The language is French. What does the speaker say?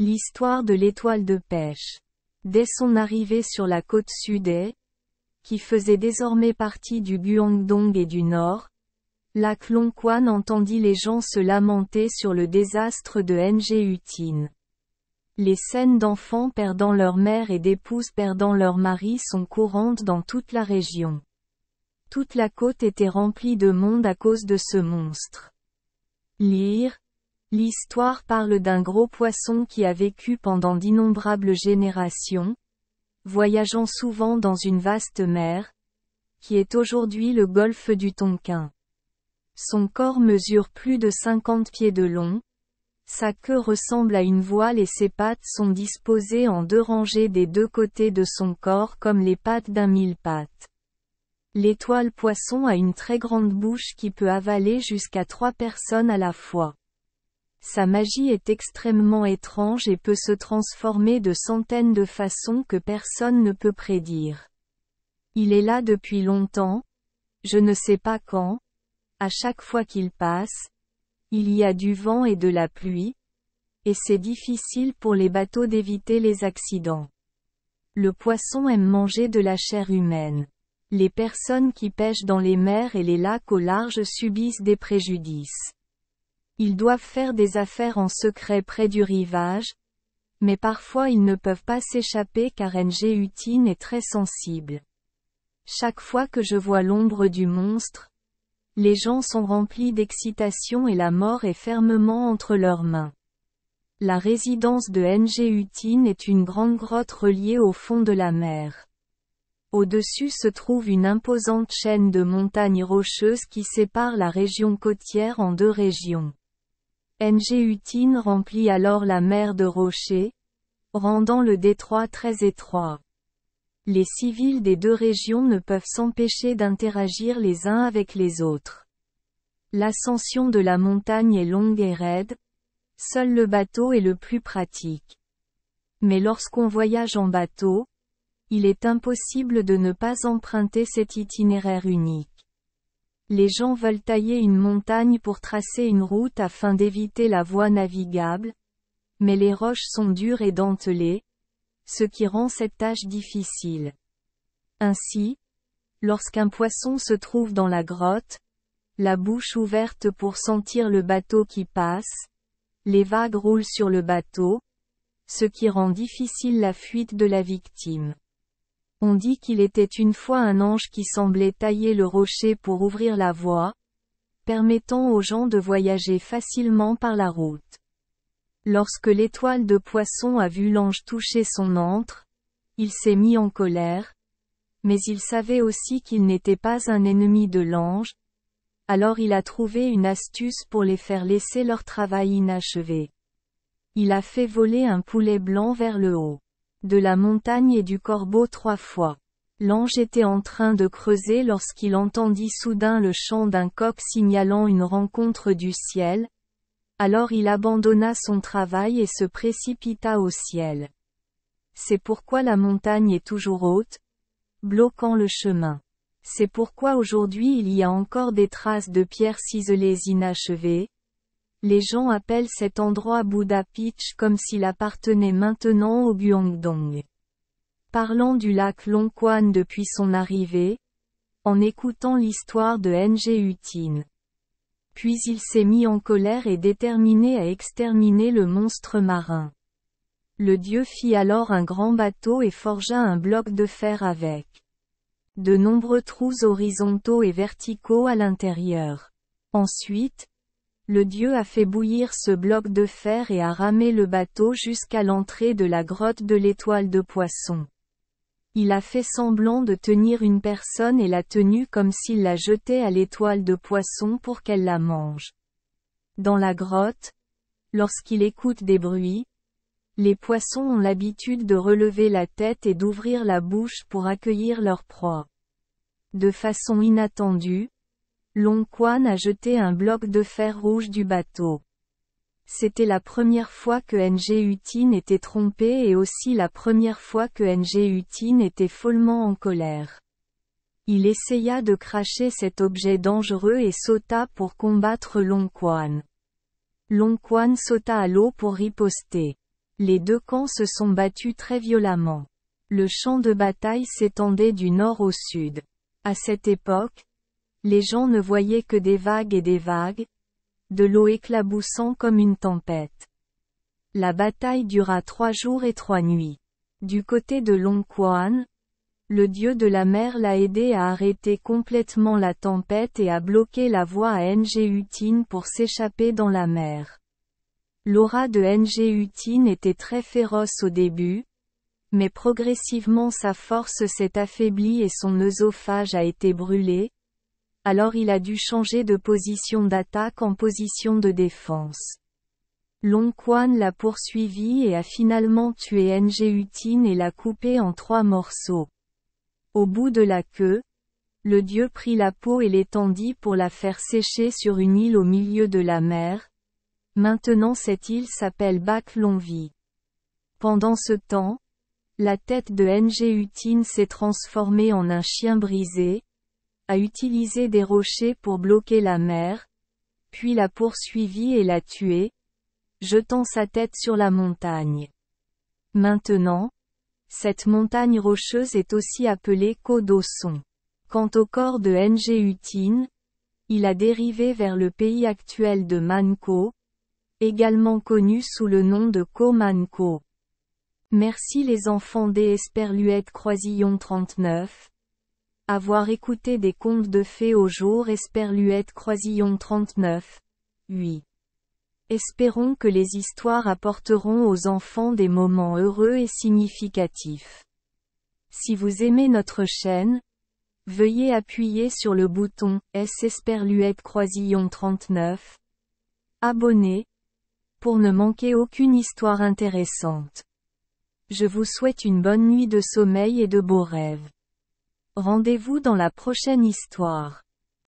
L'histoire de l'étoile de pêche. Dès son arrivée sur la côte sud-est, qui faisait désormais partie du Guangdong et du Nord, Lac Long Quan entendit les gens se lamenter sur le désastre de Ngo Tien. Les scènes d'enfants perdant leur mère et d'épouses perdant leur mari sont courantes dans toute la région. Toute la côte était remplie de monde à cause de ce monstre. L'histoire parle d'un gros poisson qui a vécu pendant d'innombrables générations, voyageant souvent dans une vaste mer, qui est aujourd'hui le golfe du Tonkin. Son corps mesure plus de 50 pieds de long, sa queue ressemble à une voile et ses pattes sont disposées en 2 rangées des 2 côtés de son corps comme les pattes d'un mille-pattes. L'étoile poisson a une très grande bouche qui peut avaler jusqu'à 3 personnes à la fois. Sa magie est extrêmement étrange et peut se transformer de centaines de façons que personne ne peut prédire. Il est là depuis longtemps, je ne sais pas quand, à chaque fois qu'il passe, il y a du vent et de la pluie, et c'est difficile pour les bateaux d'éviter les accidents. Le poisson aime manger de la chair humaine. Les personnes qui pêchent dans les mers et les lacs au large subissent des préjudices. Ils doivent faire des affaires en secret près du rivage, mais parfois ils ne peuvent pas s'échapper car Ngo Tien est très sensible. Chaque fois que je vois l'ombre du monstre, les gens sont remplis d'excitation et la mort est fermement entre leurs mains. La résidence de Ngo Tien est une grande grotte reliée au fond de la mer. Au-dessus se trouve une imposante chaîne de montagnes rocheuses qui sépare la région côtière en 2 régions. Ngo Tien remplit alors la mer de rochers, rendant le détroit très étroit. Les civils des 2 régions ne peuvent s'empêcher d'interagir les uns avec les autres. L'ascension de la montagne est longue et raide, seul le bateau est le plus pratique. Mais lorsqu'on voyage en bateau, il est impossible de ne pas emprunter cet itinéraire unique. Les gens veulent tailler une montagne pour tracer une route afin d'éviter la voie navigable, mais les roches sont dures et dentelées, ce qui rend cette tâche difficile. Ainsi, lorsqu'un poisson se trouve dans la grotte, la bouche ouverte pour sentir le bateau qui passe, les vagues roulent sur le bateau, ce qui rend difficile la fuite de la victime. On dit qu'il était une fois un ange qui semblait tailler le rocher pour ouvrir la voie, permettant aux gens de voyager facilement par la route. Lorsque l'étoile de poisson a vu l'ange toucher son antre, il s'est mis en colère, mais il savait aussi qu'il n'était pas un ennemi de l'ange, alors il a trouvé une astuce pour les faire laisser leur travail inachevé. Il a fait voler un poulet blanc vers le haut de la montagne et du corbeau 3 fois. L'ange était en train de creuser lorsqu'il entendit soudain le chant d'un coq signalant une rencontre du ciel. Alors il abandonna son travail et se précipita au ciel. C'est pourquoi la montagne est toujours haute, bloquant le chemin. C'est pourquoi aujourd'hui il y a encore des traces de pierres ciselées inachevées. Les gens appellent cet endroit Buddha Beach comme s'il appartenait maintenant au Guangdong. Parlant du lac Long Quan depuis son arrivée, en écoutant l'histoire de Ngo Tien. Puis il s'est mis en colère et déterminé à exterminer le monstre marin. Le dieu fit alors un grand bateau et forgea un bloc de fer avec de nombreux trous horizontaux et verticaux à l'intérieur. Ensuite, le dieu a fait bouillir ce bloc de fer et a ramé le bateau jusqu'à l'entrée de la grotte de l'étoile de poisson. Il a fait semblant de tenir une personne et l'a tenue comme s'il la jetait à l'étoile de poisson pour qu'elle la mange. Dans la grotte, lorsqu'il écoute des bruits, les poissons ont l'habitude de relever la tête et d'ouvrir la bouche pour accueillir leur proie. De façon inattendue, Long Quan a jeté un bloc de fer rouge du bateau. C'était la première fois que Ngo Tien était trompé et aussi la première fois que Ngo Tien était follement en colère. Il essaya de cracher cet objet dangereux et sauta pour combattre Long Quan. Long Quan sauta à l'eau pour riposter. Les deux camps se sont battus très violemment. Le champ de bataille s'étendait du nord au sud. À cette époque, les gens ne voyaient que des vagues et des vagues, de l'eau éclaboussant comme une tempête. La bataille dura 3 jours et 3 nuits. Du côté de Long Quan, le dieu de la mer l'a aidé à arrêter complètement la tempête et à bloquer la voie à Nguyen pour s'échapper dans la mer. L'aura de Nguyen était très féroce au début, mais progressivement sa force s'est affaiblie et son œsophage a été brûlé, alors il a dû changer de position d'attaque en position de défense. Long Quan l'a poursuivi et a finalement tué Nguyen et l'a coupé en 3 morceaux. Au bout de la queue, le dieu prit la peau et l'étendit pour la faire sécher sur une île au milieu de la mer. Maintenant cette île s'appelle Bac Long Vi. Pendant ce temps, la tête de Nguyen s'est transformée en un chien brisé, a utilisé des rochers pour bloquer la mer, puis l'a poursuivi et l'a tué, jetant sa tête sur la montagne. Maintenant, cette montagne rocheuse est aussi appelée Cô Do Son. Quant au corps de Nguyen, il a dérivé vers le pays actuel de Man Co, également connu sous le nom de Cô Man Co. Merci les enfants des Esperluette Croisillon 39. Avoir écouté des contes de fées au jour Esperluette Croisillon 39. 8. Espérons que les histoires apporteront aux enfants des moments heureux et significatifs. Si vous aimez notre chaîne, veuillez appuyer sur le bouton S Esperluette Croisillon 39. Abonner, pour ne manquer aucune histoire intéressante. Je vous souhaite une bonne nuit de sommeil et de beaux rêves. Rendez-vous dans la prochaine histoire.